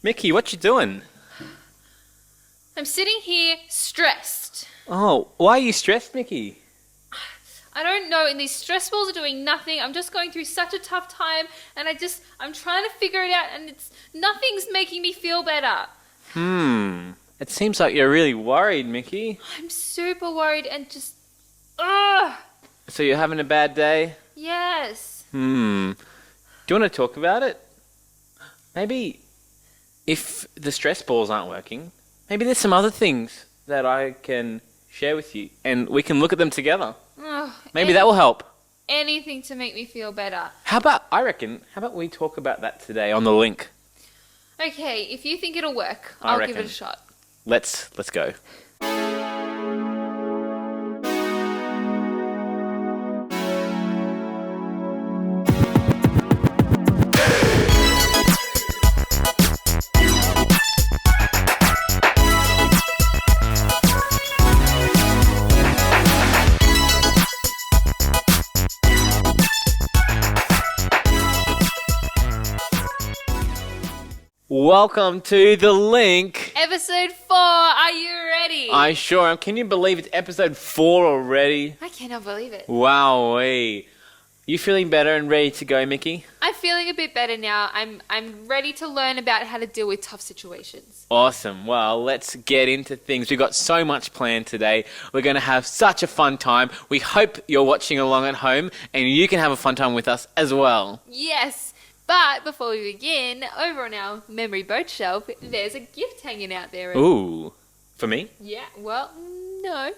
Mickey, what you doing? I'm sitting here stressed. Oh, why are you stressed, Mickey? I don't know, and these stress balls are doing nothing. I'm just going through such a tough time, and I'm trying to figure it out, and nothing's making me feel better. It seems like you're really worried, Mickey. I'm super worried and ugh. So you're having a bad day? Yes. Do you want to talk about it? Maybe if the stress balls aren't working, maybe there's some other things that I can share with you, and we can look at them together. Maybe that will help. Anything to make me feel better. How about we talk about that today on the link? Okay, if you think it'll work, I I'll reckon. give it a shot. Let's go. Welcome to the link. Episode 4, are you ready? I sure am. Can you believe it's episode 4 already? I cannot believe it. Wowee. You feeling better and ready to go, Mickey? I'm feeling a bit better now. I'm ready to learn about how to deal with tough situations. Awesome. Well, let's get into things. We've got so much planned today. We're going to have such a fun time. We hope you're watching along at home and you can have a fun time with us as well. Yes. But before we begin, over on our memory boat shelf, there's a gift hanging out there. Ooh. For me? Yeah, well, no.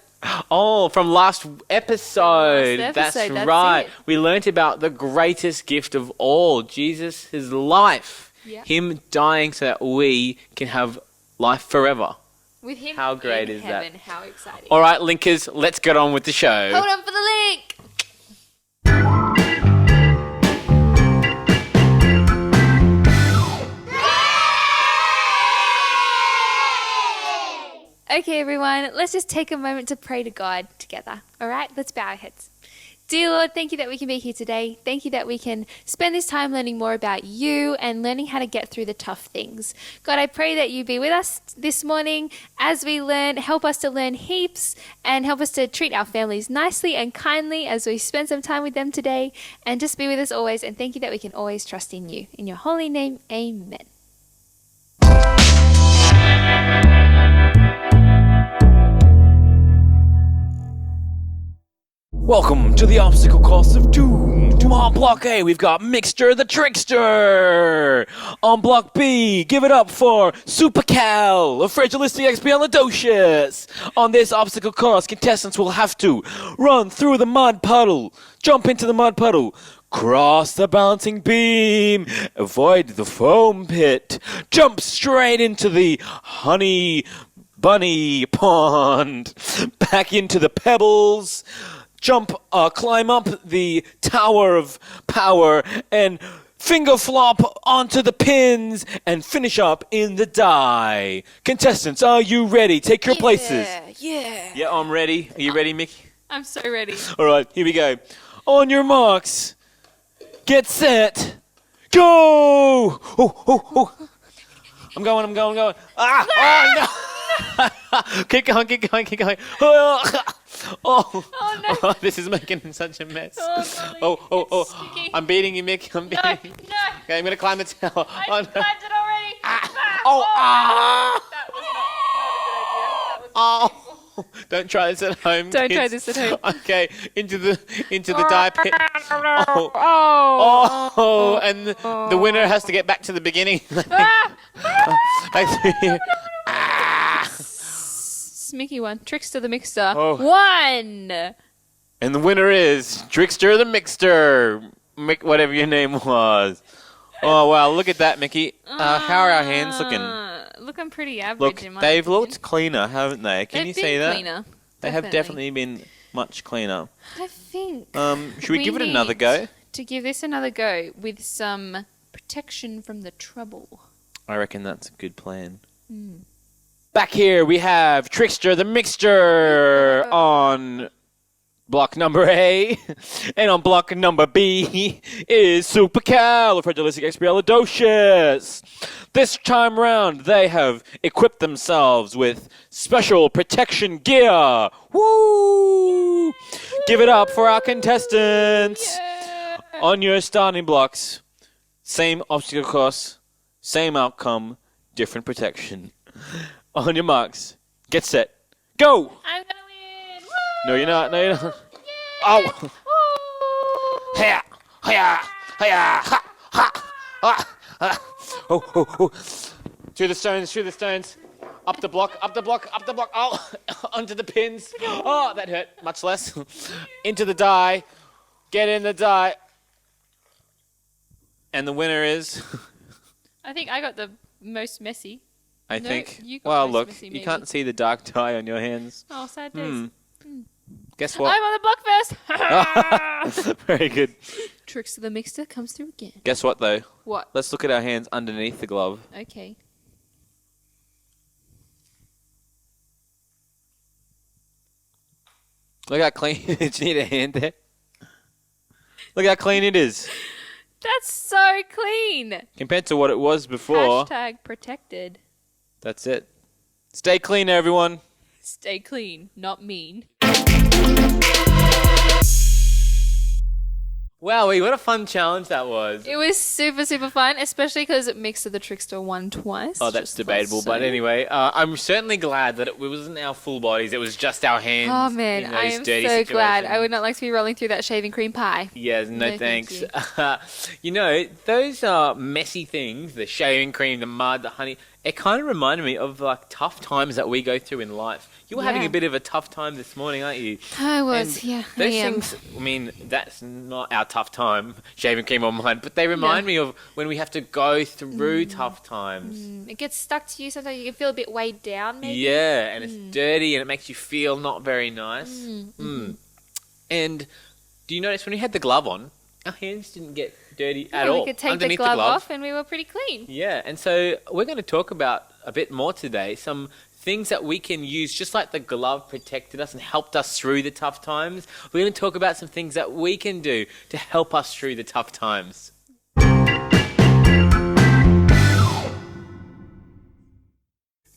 Oh, from last episode. That's right. it. We learnt about the greatest gift of all, Jesus, his life. Yeah. Him dying so that we can have life forever. With him How great in is heaven. that? How exciting. All right, linkers, let's get on with the show. Hold on for the link. Okay, everyone, let's just take a moment to pray to God together. All right, let's bow our heads. Dear Lord, thank you that we can be here today. Thank you that we can spend this time learning more about you and learning how to get through the tough things. God, I pray that you be with us this morning as we learn. Help us to learn heaps and help us to treat our families nicely and kindly as we spend some time with them today. And just be with us always. And thank you that we can always trust in you. In your holy name, amen. Welcome to the obstacle course of doom. On block A, we've got Mixter the Trickster. On block B, give it up for Super Cal, a fragilistic expialidocious. On this obstacle course, contestants will have to run through the mud puddle, jump into the mud puddle, cross the balancing beam, avoid the foam pit, jump straight into the honey bunny pond, back into the pebbles, climb up the tower of power and finger flop onto the pins and finish up in the die. Contestants, are you ready? Take your places. Yeah, I'm ready. Are you ready, Mickey? I'm so ready. All right, here we go. On your marks, get set, go! Oh. I'm going. Oh, no! Keep going. Oh no. Oh, this is making such a mess. Oh. Sticky. I'm beating you, Mick. I'm beating you. No. Okay, I'm going to climb the tower. I Oh, no. climbed it already. Ah. That was not a good idea. Oh. Don't try this at home. Don't kids. try this at home. Okay, into the die pit. Oh. Oh, and the winner has to get back to the beginning. Back to here. Mickey won. Trickster the Mixter won. And the winner is Trickster the Mixter. Mick, whatever your name was. Oh, wow. Look at that, Mickey. How are our hands looking? Looking pretty average. Look, in my they've opinion. looked cleaner, haven't they? Can you They've see been that? Cleaner. They have definitely been much cleaner. I think. Should we give it another go? To give this another go with some protection from the trouble. I reckon that's a good plan. Back here we have Trickster the Mixter on block number A. And on block number B is supercalifragilisticexpialidocious. This time round, they have equipped themselves with special protection gear. Woo! Give it up for our contestants. On your starting blocks, same obstacle course, same outcome, different protection. On your marks, get set, go! I'm gonna win! Woo! No, you're not. No, you're not. Yeah! Oh! Woo! Hiya! Hiya! Hiya! Ha! Ha! Ha! Ha! Oh, oh, oh. Through the stones, through the stones. Up the block, up the block, up the block. Oh! Onto the pins. Oh, that hurt. Much less. Into the die. Get in the die. And the winner is... I think I got the most messy. I No, think... you got Well, most look, messy, you maybe. can't see the dark dye on your hands. Oh, sad days. Guess what? I'm on the block first. Very good. Tricks of the Mixer comes through again. Guess what, though? What? Let's look at our hands underneath the glove. Okay. Look how clean. Did you need a hand there? Look how clean it is. That's so clean. Compared to what it was before. Hashtag protected. That's it. Stay clean, everyone. Stay clean, not mean. Wowie, what a fun challenge that was. It was super, super fun, especially because Mixer the Trickster won twice. Oh, that's Just debatable. thought But so. anyway, I'm certainly glad that it wasn't our full bodies. It was just our hands. Oh man, in I those am dirty so glad. I situations. would not like to be rolling through that shaving cream pie. Yeah, no, No, thank thanks. You know, those messy things, the shaving cream, the mud, the honey, it kind of reminded me of like tough times that we go through in life. You were having Yeah. a bit of a tough time this morning, aren't you? I was, And yeah. Those I am. things, I mean, that's not our tough time, shaving cream or mud, but they remind me of when we have to go through tough times. It gets stuck to you. Sometimes you can feel a bit weighed down, maybe. Yeah, and it's dirty and it makes you feel not very nice. And do you notice when we had the glove on, our hands didn't get dirty at Yeah, all. we could take the underneath glove off and we were pretty clean. Yeah, and so we're going to talk about a bit more today, some things that we can use, just like the glove protected us and helped us through the tough times. We're going to talk about some things that we can do to help us through the tough times.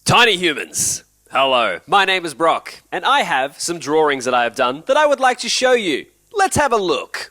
Tiny humans, hello. My name is Brock, and I have some drawings that I have done that I would like to show you. Let's have a look.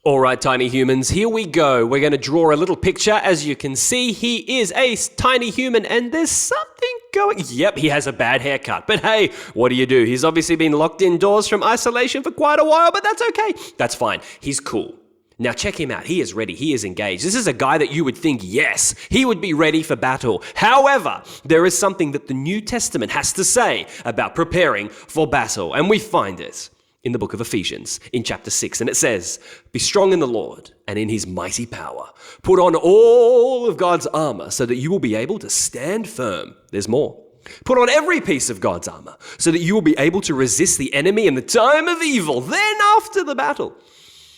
All right, tiny humans, here we go. We're going to draw a little picture. As you can see, he is a tiny human, and there's something going... Yep, he has a bad haircut. But hey, what do you do? He's obviously been locked indoors from isolation for quite a while, but that's okay. That's fine. He's cool. Now check him out. He is ready. He is engaged. This is a guy that you would think, yes, he would be ready for battle. However, there is something that the New Testament has to say about preparing for battle, and we find it in the book of Ephesians, in chapter 6, and it says, "Be strong in the Lord and in his mighty power. Put on all of God's armor so that you will be able to stand firm." There's more. Put on every piece of God's armor so that you will be able to resist the enemy in the time of evil. Then after the battle,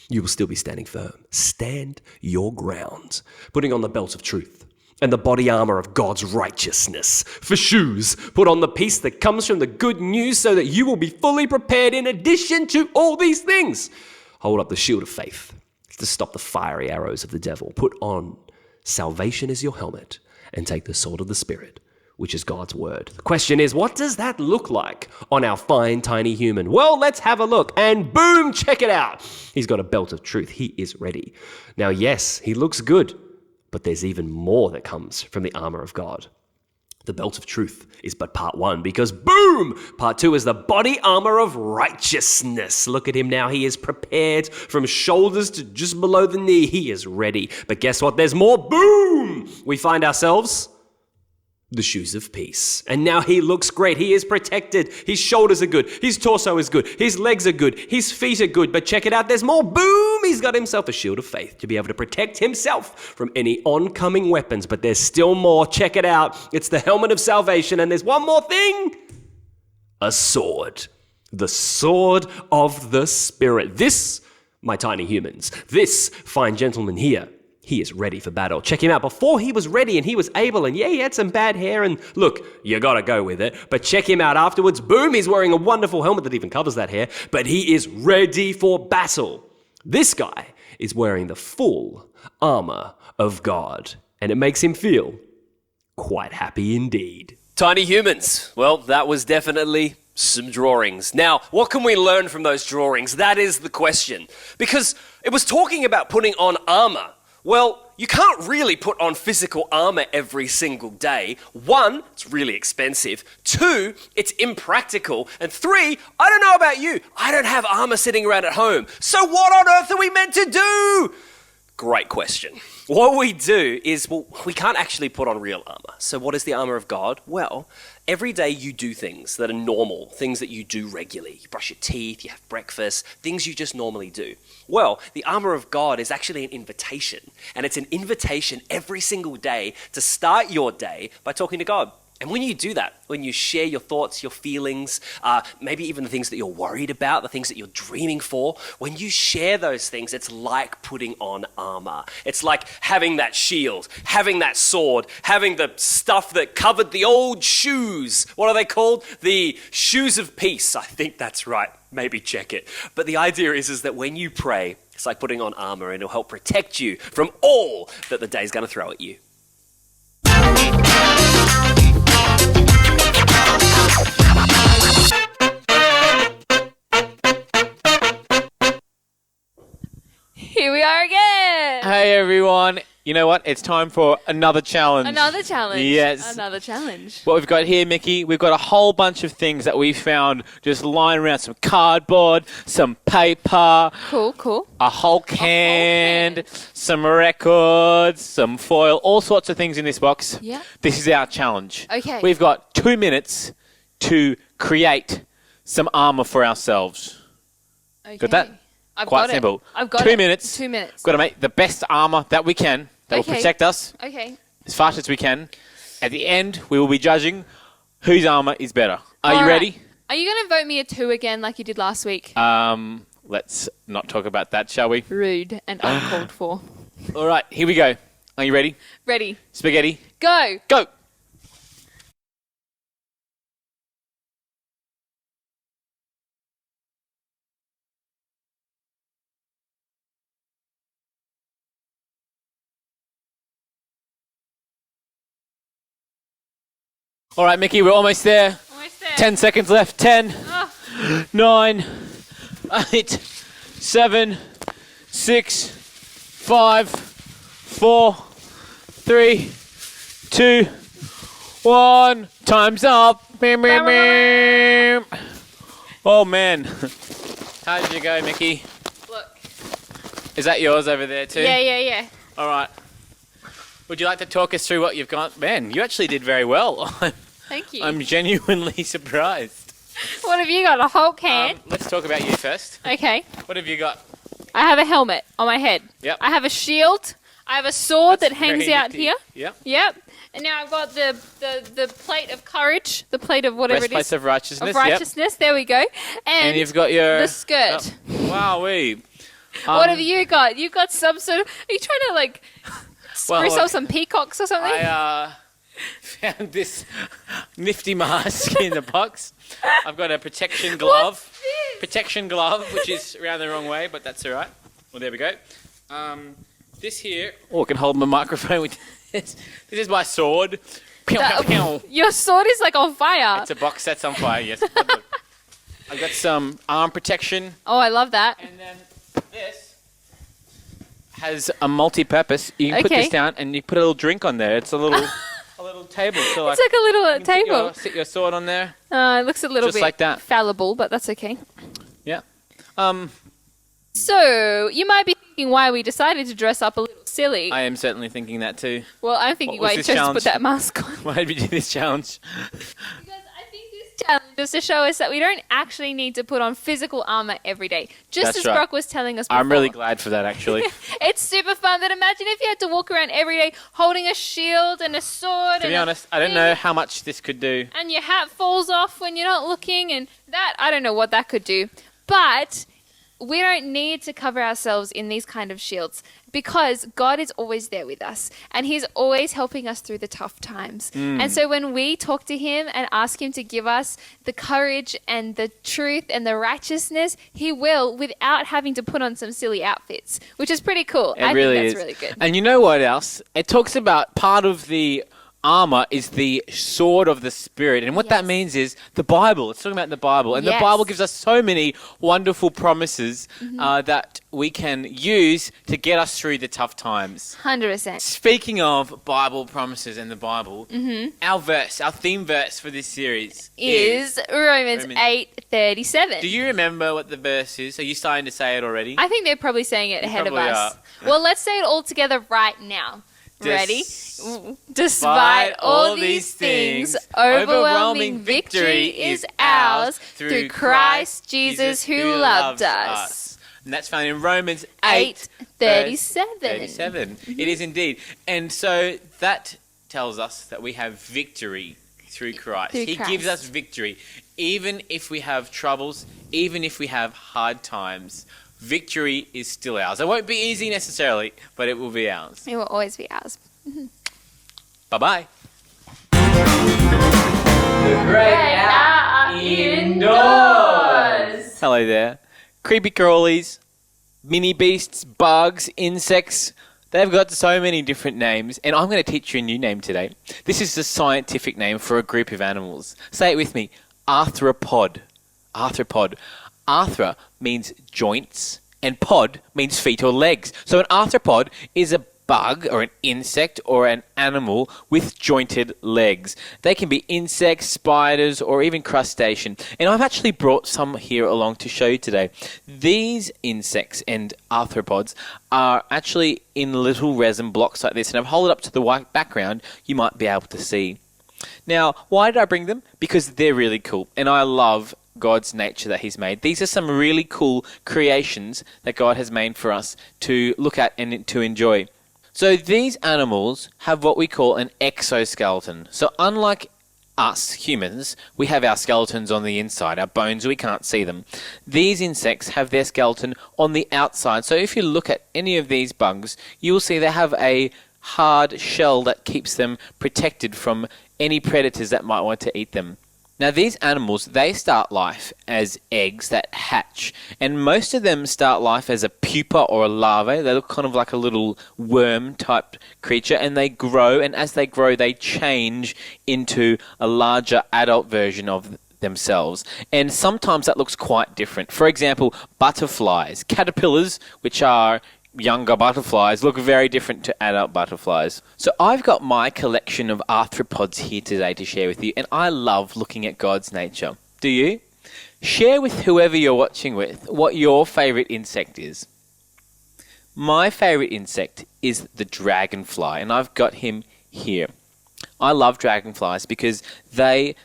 you will still be standing firm. Stand your ground, putting on the belt of truth and the body armor of God's righteousness. For shoes, put on the peace that comes from the good news so that you will be fully prepared in addition to all these things. Hold up the shield of faith to stop the fiery arrows of the devil. Put on salvation as your helmet and take the sword of the Spirit, which is God's word. The question is, what does that look like on our fine, tiny human? Well, let's have a look. And boom, check it out. He's got a belt of truth. He is ready. Now, yes, he looks good, but there's even more that comes from the armor of God. The belt of truth is but part one, because boom, part two is the body armor of righteousness. Look at him now. He is prepared from shoulders to just below the knee. He is ready. But guess what? There's more. Boom! We find ourselves the shoes of peace. And now he looks great. He is protected. His shoulders are good. His torso is good. His legs are good. His feet are good. But check it out. There's more. Boom! He's got himself a shield of faith to be able to protect himself from any oncoming weapons. But there's still more. Check it out. It's the helmet of salvation. And there's one more thing. A sword. The sword of the Spirit. This, my tiny humans, this fine gentleman here, he is ready for battle. Check him out. Before he was ready and he was able, and yeah, he had some bad hair, and look, you gotta go with it. But check him out afterwards. Boom, he's wearing a wonderful helmet that even covers that hair, but he is ready for battle. This guy is wearing the full armor of God, and it makes him feel quite happy indeed. Tiny humans. Well, that was definitely some drawings. Now, what can we learn from those drawings? That is the question. Because it was talking about putting on armor. Well, you can't really put on physical armor every single day. 1, it's really expensive. 2, it's impractical. And 3, I don't know about you, I don't have armor sitting around at home. So what on earth are we meant to do? Great question. What we do is, well, we can't actually put on real armor. So what is the armor of God? Well, every day you do things that are normal, things that you do regularly. You brush your teeth, you have breakfast, things you just normally do. Well, the armor of God is actually an invitation. And it's an invitation every single day to start your day by talking to God. And when you do that, when you share your thoughts, your feelings, maybe even the things that you're worried about, the things that you're dreaming for, when you share those things, it's like putting on armor. It's like having that shield, having that sword, having the stuff that covered the old shoes. What are they called? The shoes of peace. I think that's right. Maybe check it. But the idea is that when you pray, it's like putting on armor, and it'll help protect you from all that the day's going to throw at you. Here we are again. Hey everyone. You know what? It's time for another challenge. Another challenge. Yes. Another challenge. What we've got here, Mickey, we've got a whole bunch of things that we found just lying around. Some cardboard, some paper, Cool. a whole can, some records, some foil, all sorts of things in this box. Yeah. This is our challenge. Okay. We've got 2 minutes to create some armor for ourselves. Okay. Got that? I've Quite got simple. It. I've got 2 it. minutes. 2 minutes. Got to make the best armor that we can that will Okay. protect us Okay. as fast as we can. At the end, we will be judging whose armor is better. Are you All right. ready? Are you going to vote me a 2 again like you did last week? Let's not talk about that, shall we? Rude and uncalled for. All right, here we go. Are you ready? Ready. Spaghetti, Go. go! All right, Mickey, we're almost there. Almost there. 10 seconds left. 10, 9, 8, 7, 6, 5, 4, 3, 2, 1. Time's up. Beep, beep, beep. Oh, man. How did you go, Mickey? Look. Is that yours over there too? Yeah. All right. Would you like to talk us through what you've got? Man, you actually did very well. Thank you. I'm genuinely surprised. What have you got? A whole can? Let's talk about you first. Okay. What have you got? I have a helmet on my head. Yep. I have a shield. I have a sword That's that hangs very out nifty. here. Yep. Yep. And now I've got the plate of courage, the plate of whatever it Breastplates is. of righteousness. Of righteousness. There we go. And you've got your the skirt. Wowee. What have you got? You've got some sort of... Are you trying to like spruce look, up some peacocks or something? I found this nifty mask in the box. I've got a protection glove. What's this? Protection glove, which is around the wrong way, but that's all right. Well, there we go. This here. Oh, I can hold my microphone with this. This is my sword. Pew, pew, pew. Your sword is like on fire. It's a box that's on fire, yes. But look, I've got some arm protection. Oh, I love that. And then this has a multi-purpose. You can put Okay. this down and you put a little drink on there. It's a little table. So It's like a little you can table. sit your sword on there. It looks a little Just bit like that. fallible, but that's okay. Yeah. So, you might be thinking why we decided to dress up a little silly. I am certainly thinking that too. Well, I'm thinking What was why you this chose to challenge? put that mask on. Why did we do this challenge? Because I think this challenge is to show us that we don't actually need to put on physical armor every day. Just That's as right. Brock was telling us before. I'm really glad for that, actually. It's super fun. But imagine if you had to walk around every day holding a shield and a sword. To be honest, I don't know how much this could do. And your hat falls off when you're not looking, and that, I don't know what that could do. But we don't need to cover ourselves in these kind of shields because God is always there with us and he's always helping us through the tough times. And so when we talk to him and ask him to give us the courage and the truth and the righteousness, he will without having to put on some silly outfits, which is pretty cool. I think that's really good. And you know what else? It talks about part of the armor is the sword of the Spirit. And what that means is the Bible. It's talking about the Bible. And the Bible gives us so many wonderful promises that we can use to get us through the tough times. 100%. Speaking of Bible promises and the Bible, our theme verse for this series is Romans 8:37. Do you remember what the verse is? Are you starting to say it already? I think they're probably saying it ahead of us. Well, let's say it all together right now. Ready? Despite all these things, overwhelming victory is ours through Christ Jesus who loved us. And that's found in Romans 8:37. It is indeed. And so that tells us that we have victory through Christ. He gives us victory. Even if we have troubles, even if we have hard times, victory is still ours. It won't be easy necessarily, but it will be ours. It will always be ours. Bye-bye. The great are indoors. Hello there. Creepy crawlies, mini beasts, bugs, insects. They've got so many different names, and I'm going to teach you a new name today. This is the scientific name for a group of animals. Say it with me. Arthropod. Arthropod. Arthra means joints, and pod means feet or legs. So an arthropod is a bug or an insect or an animal with jointed legs. They can be insects, spiders, or even crustacean. And I've actually brought some here along to show you today. These insects and arthropods are actually in little resin blocks like this. And I've held it up to the white background. You might be able to see. Now, why did I bring them? Because they're really cool. And I love God's nature that he's made. These are some really cool creations that God has made for us to look at and to enjoy. So these animals have what we call an exoskeleton. So unlike us humans, we have our skeletons on the inside, our bones, we can't see them. These insects have their skeleton on the outside. So if you look at any of these bugs, you will see they have a hard shell that keeps them protected from any predators that might want to eat them. Now these animals, they start life as eggs that hatch, and most of them start life as a pupa or a larvae. They look kind of like a little worm type creature, and they grow, and as they grow they change into a larger adult version of themselves. And sometimes that looks quite different. For example, butterflies, caterpillars, which are younger butterflies, look very different to adult butterflies. So I've got my collection of arthropods here today to share with you, and I love looking at God's nature. Do you? Share with whoever you're watching with what your favourite insect is. My favourite insect is the dragonfly, and I've got him here. I love dragonflies because they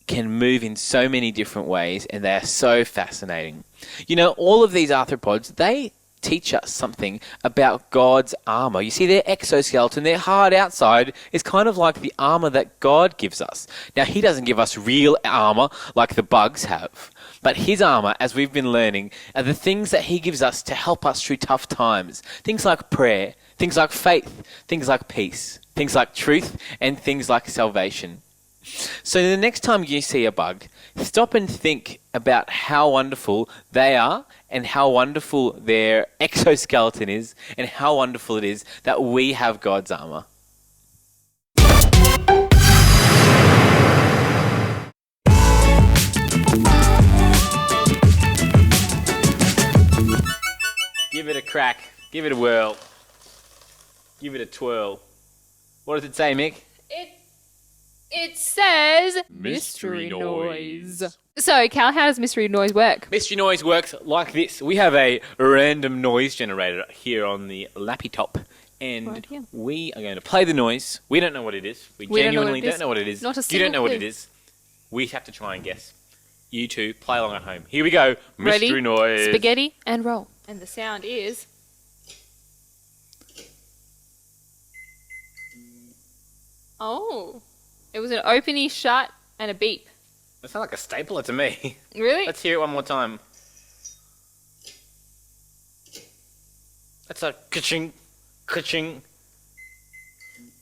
can move in so many different ways, and they are so fascinating. You know, all of these arthropods, they teach us something about God's armor. You see, their exoskeleton, their hard outside, is kind of like the armor that God gives us. Now, he doesn't give us real armor like the bugs have, but his armor, as we've been learning, are the things that he gives us to help us through tough times. Things like prayer, things like faith, things like peace, things like truth, and things like salvation. So the next time you see a bug, stop and think about how wonderful they are and how wonderful their exoskeleton is and how wonderful it is that we have God's armor. Give it a crack. Give it a whirl. Give it a twirl. What does it say, Mick? It says mystery noise. So, Cal, how does mystery noise work? Mystery noise works like this. We have a random noise generator here on the lappy top, and Right here. we are going to play the noise. We don't know what it is. We genuinely don't know what it is. Not a You don't know single what clue. it is. We have to try and guess. You two, play along at home. Here we go. Mystery Ready? noise. Spaghetti and roll. And the sound is... Oh. It was an opening shut and a beep. That sounds like a stapler to me. Really? Let's hear it one more time. That's a ka-ching, ka-ching.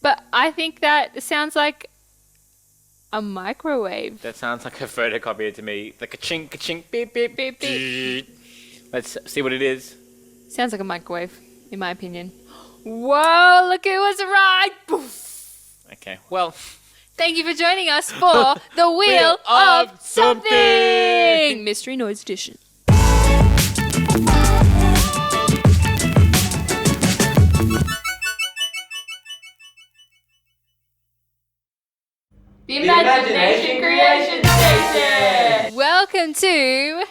But I think that sounds like a microwave. That sounds like a photocopier to me. The ka-ching, ka-ching, beep, beep, Beep, beep. Let's see what it is. Sounds like a microwave, in my opinion. Whoa, look who was right. Poof. Okay, well... Thank you for joining us for The Wheel of Something! Mystery Noise Edition. The Imagination Creation Station! Welcome to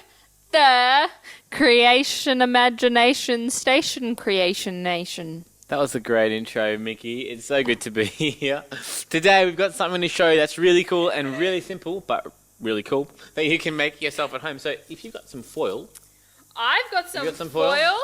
the Creation Imagination Station Creation Nation. That was a great intro, Mickey. It's so good to be here. Today we've got something to show that's really cool and really simple, but really cool, that you can make yourself at home. So if you've got some foil... I've got some, foil? foil.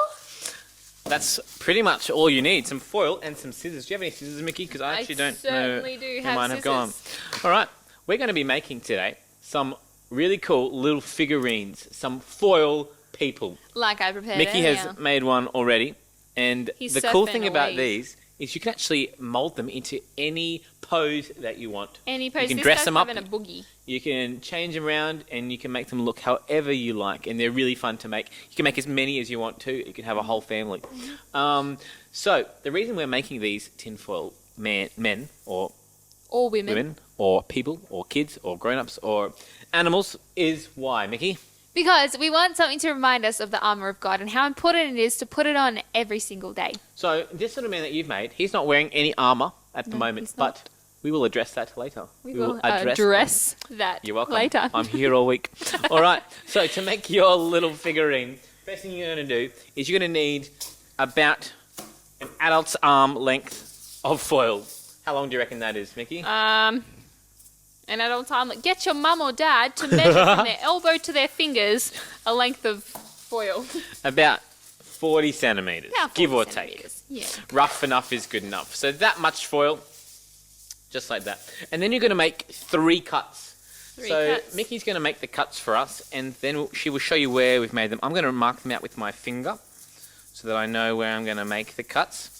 That's pretty much all you need. Some foil and some scissors. Do you have any scissors, Mickey? Because I actually don't know certainly do where have mine have gone. scissors. All right. We're going to be making today some really cool little figurines, some foil people. Like I prepared Mickey earlier. has made one already. And He's the cool surfing thing about away. these is you can actually mold them into any pose that you want. Any pose. You can This dress guy's them up. having a boogie. You can change them around and you can make them look however you like. And they're really fun to make. You can make as many as you want to. You can have a whole family. So the reason we're making these tinfoil men or Or women. women or people or kids or grown-ups or animals is why, Mickey? Because we want something to remind us of the armor of God and how important it is to put it on every single day. So this little man that you've made, he's not wearing any armour at the moment, he's not. but we will address that later. We will address that You're welcome. later. I'm here all week. All right. So to make your little figurine, first thing you're going to do is you're going to need about an adult's arm length of foil. How long do you reckon that is, Mickey? And at all time, like, get your mum or dad to measure from their elbow to their fingers a length of foil. About 40 centimetres, About 40 give or centimetres. take. Yeah. Rough enough is good enough. So that much foil, just like that. And then you're going to make 3 cuts. Three So cuts. Mickey's going to make the cuts for us, and then she will show you where we've made them. I'm going to mark them out with my finger so that I know where I'm going to make the cuts.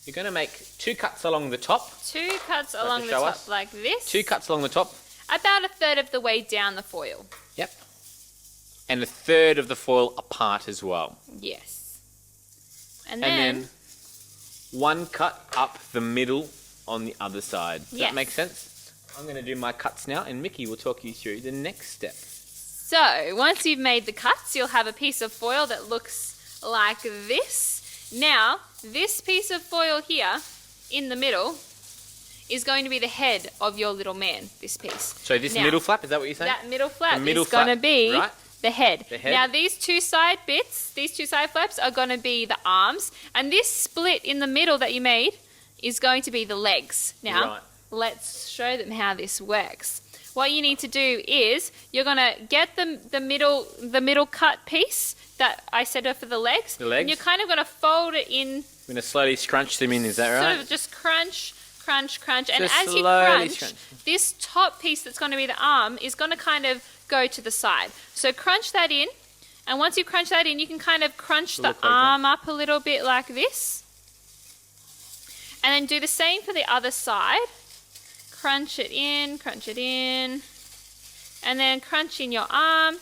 You're going to make 2 cuts along the top. 2 cuts along the show top us. like this. 2 cuts along the top. About a third of the way down the foil. Yep. And a third of the foil apart as well. Yes. And then 1 cut up the middle on the other side. Does Yes. that make sense? I'm going to do my cuts now, and Mickey will talk you through the next step. So, once you've made the cuts, you'll have a piece of foil that looks like this. Now, this piece of foil here in the middle is going to be the head of your little man, this piece. So this Now, middle flap, is that what you're saying? That middle flap The middle is going to flap, be right? the head. The head. Now, these 2 side bits, these 2 side flaps are going to be the arms. And this split in the middle that you made is going to be the legs. Now, Right. let's show them how this works. What you need to do is you're going to get the middle cut piece that I set up for the legs. The legs. And you're kind of going to fold it in, We're going to slowly scrunch them in, is that right? sort of just crunch. And Just as you slowly crunch, crunch. this top piece that's going to be the arm is going to kind of go to the side. So crunch that in. And once you crunch that in, you can kind of crunch the Look like that. arm up a little bit like this. And then do the same for the other side. Crunch it in. And then crunch in your arm.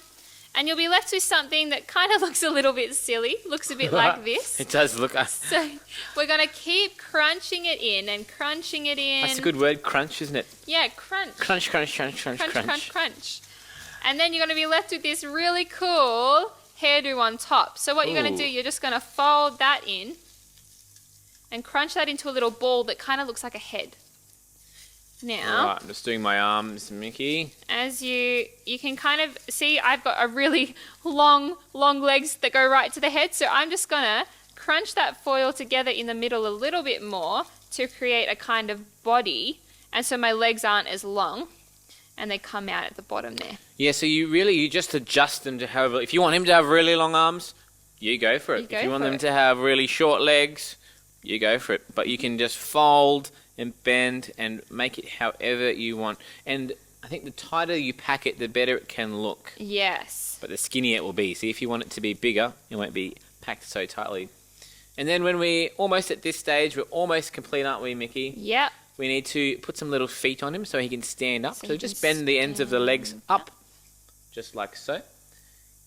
And you'll be left with something that kind of looks a little bit silly. Looks a bit like this. It does look... So we're going to keep crunching it in and crunching it in. That's a good word, crunch, isn't it? Yeah, crunch. Crunch, crunch, crunch, crunch, Crunch, crunch. crunch, crunch. And then you're going to be left with this really cool hairdo on top. So what you're going Ooh. to do, you're just going to fold that in and crunch that into a little ball that kind of looks like a head. Now, Alright, I'm just doing my arms, Mickey. as you can kind of see, I've got a really long legs that go right to the head. So I'm just going to crunch that foil together in the middle a little bit more to create a kind of body. And so my legs aren't as long and they come out at the bottom there. Yeah, so you just adjust them to however... If you want him to have really long arms, you go for it. You go If you want for them it. to have really short legs, you go for it. But you can just fold and bend and make it however you want. And I think the tighter you pack it, the better it can look. Yes. But the skinnier it will be. See, if you want it to be bigger, it won't be packed so tightly. And then when we're almost at this stage, we're almost complete, aren't we, Mickey? Yep. We need to put some little feet on him so he can stand up. So So he just can bend the ends of the legs stand up, just like so.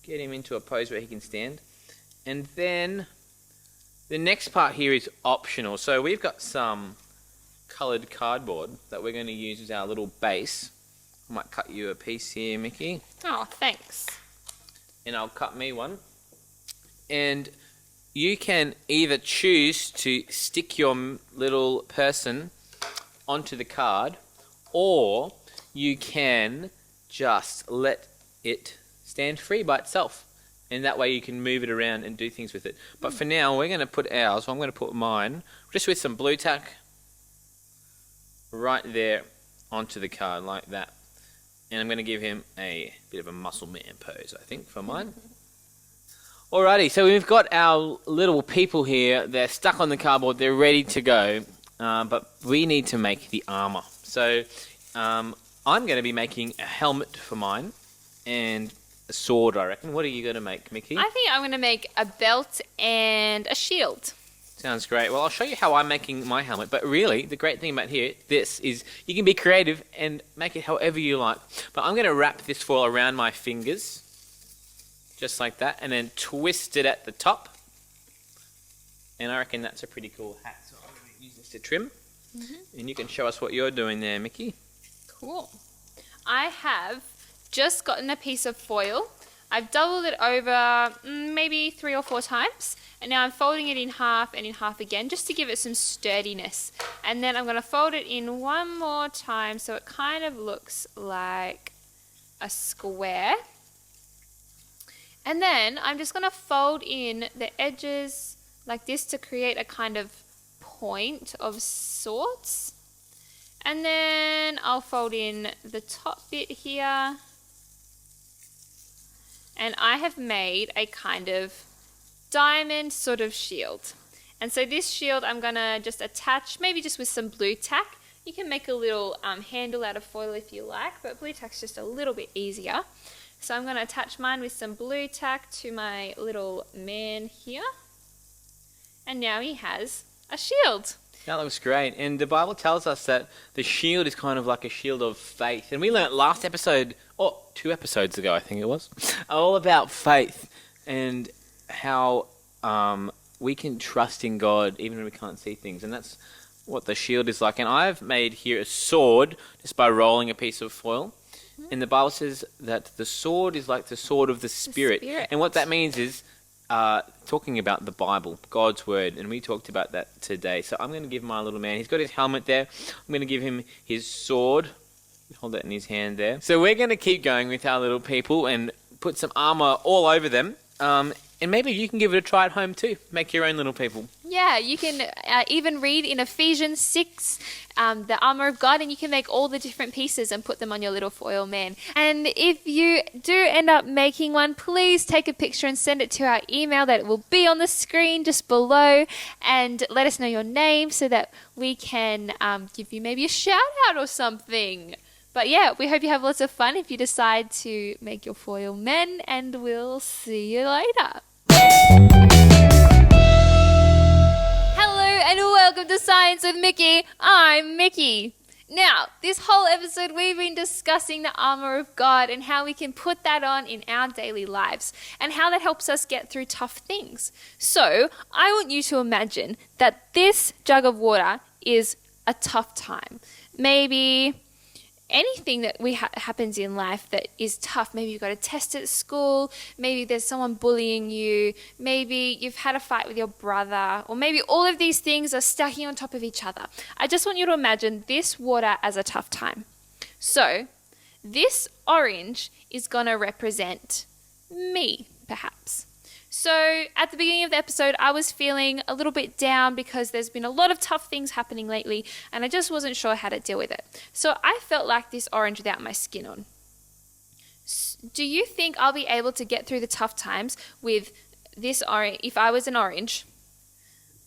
Get him into a pose where he can stand. And then the next part here is optional. So we've got some coloured cardboard that we're going to use as our little base. I might cut you a piece here, Mickey. Oh, thanks. And I'll cut me one. And you can either choose to stick your little person onto the card, or you can just let it stand free by itself, and that way you can move it around and do things with it. But for now, we're going to put ours, so I'm going to put mine just with some blue tack right there onto the card like that. And I'm going to give him a bit of a muscle man pose, I think, for mine. Alrighty, so we've got our little people here. They're stuck on the cardboard. They're ready to go. But we need to make the armor. So I'm going to be making a helmet for mine and a sword, I reckon. What are you going to make, Mickey? I think I'm going to make a belt and a shield. Sounds great. Well, I'll show you how I'm making my helmet. But really, the great thing about this is you can be creative and make it however you like. But I'm going to wrap this foil around my fingers, just like that, and then twist it at the top. And I reckon that's a pretty cool hat. So I'm going to use this to trim. And you can show us what you're doing there, Mickey. Cool. I have just gotten a piece of foil. I've doubled it over maybe 3 or 4 times. And now I'm folding it in half and in half again, just to give it some sturdiness. And then I'm going to fold it in one more time so it kind of looks like a square. And then I'm just going to fold in the edges like this to create a kind of point of sorts. And then I'll fold in the top bit here. And I have made a kind of diamond sort of shield. And so this shield I'm going to just attach, maybe just with some blue tack. You can make a little handle out of foil if you like, but blue tack's just a little bit easier. So I'm going to attach mine with some blue tack to my little man here. And now he has a shield. That looks great. And the Bible tells us that the shield is kind of like a shield of faith. And we learnt last episode, or 2 episodes ago I think it was, all about faith and how we can trust in God even when we can't see things. And that's what the shield is like. And I've made here a sword just by rolling a piece of foil. And the Bible says that the sword is like the sword of the Spirit. And what that means is talking about the Bible, God's Word. And we talked about that today. So I'm going to give my little man, he's got his helmet there. I'm going to give him his sword. Hold that in his hand there. So we're going to keep going with our little people and put some armor all over them. And maybe you can give it a try at home too. Make your own little people. Yeah, you can even read in Ephesians 6, the armor of God, and you can make all the different pieces and put them on your little foil man. And if you do end up making one, please take a picture and send it to our email that will be on the screen just below, and let us know your name so that we can give you maybe a shout out or something. But yeah, we hope you have lots of fun if you decide to make your foil men, and we'll see you later. Hello and welcome to Science with Mickey. I'm Mickey. Now, this whole episode we've been discussing the armor of God and how we can put that on in our daily lives and how that helps us get through tough things. So, I want you to imagine that this jug of water is a tough time. Maybe anything that happens in life that is tough. Maybe you've got a test at school, maybe there's someone bullying you, maybe you've had a fight with your brother, or maybe all of these things are stacking on top of each other. I just want you to imagine this water as a tough time. So this orange is going to represent me, perhaps. So at the beginning of the episode, I was feeling a little bit down because there's been a lot of tough things happening lately and I just wasn't sure how to deal with it. So I felt like this orange without my skin on. Do you think I'll be able to get through the tough times with this orange, if I was an orange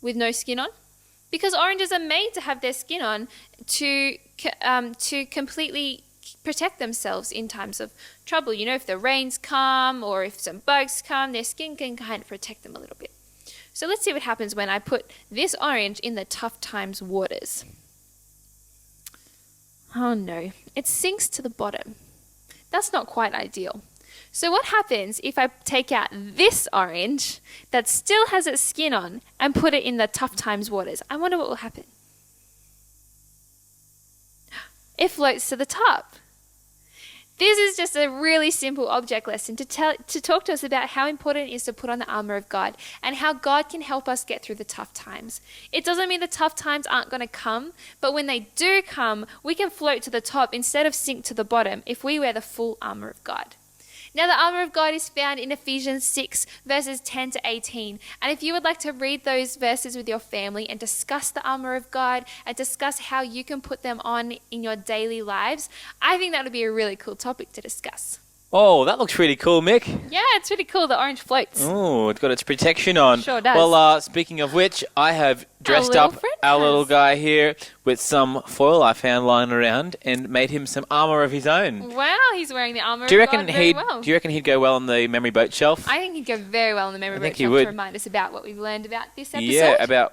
with no skin on? Because oranges are made to have their skin on to completely protect themselves in times of trouble. You know, if the rains come or if some bugs come, their skin can kind of protect them a little bit. So let's see what happens when I put this orange in the tough times waters. Oh no, it sinks to the bottom. That's not quite ideal. So what happens if I take out this orange that still has its skin on and put it in the tough times waters? I wonder what will happen. It floats to the top. This is just a really simple object lesson to talk to us about how important it is to put on the armor of God and how God can help us get through the tough times. It doesn't mean the tough times aren't going to come, but when they do come, we can float to the top instead of sink to the bottom if we wear the full armor of God. Now, the armor of God is found in Ephesians 6, verses 10 to 18. And if you would like to read those verses with your family and discuss the armor of God and discuss how you can put them on in your daily lives, I think that would be a really cool topic to discuss. Oh, that looks really cool, Mick. Yeah, it's really cool. The orange floats. Oh, it's got its protection on. Sure does. Well, speaking of which, I have dressed up our little guy here with some foil I found lying around and made him some armour of his own. Wow, he's wearing the armour Do you of reckon God very well. Do you reckon he'd go well on the memory boat shelf? I think he'd go very well on the memory boat he shelf would. to remind us about what we've learned about this episode. Yeah, about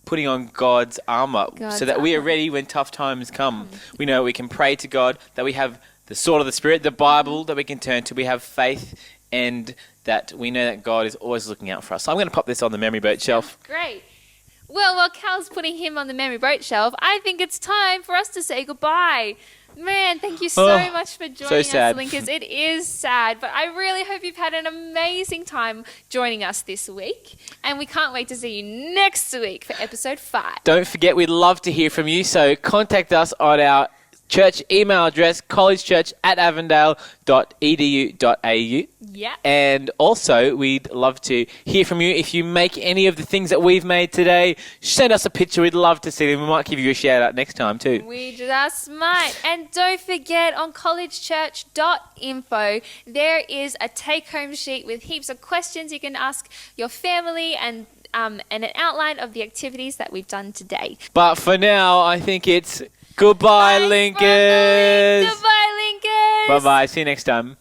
putting on God's armour God's so that we are armour. ready when tough times come. We know we can pray to God, that we have the sword of the Spirit, the Bible that we can turn to. We have faith, and that we know that God is always looking out for us. So I'm going to pop this on the memory boat shelf. Great. Well, while Cal's putting him on the memory boat shelf, I think it's time for us to say goodbye. Man, thank you so much for joining us, sad. Linkers. It is sad, but I really hope you've had an amazing time joining us this week. And we can't wait to see you next week for episode 5. Don't forget, we'd love to hear from you, so contact us on our church email address, collegechurch@avondale.edu.au. Yeah. And also, we'd love to hear from you. If you make any of the things that we've made today, send us a picture. We'd love to see them. We might give you a shout out next time too. We just might. And don't forget, on collegechurch.info, there is a take-home sheet with heaps of questions you can ask your family and an outline of the activities that we've done today. But for now, I think it's goodbye, Thanks, Linkers. Goodbye, Linkers. Bye-bye. See you next time.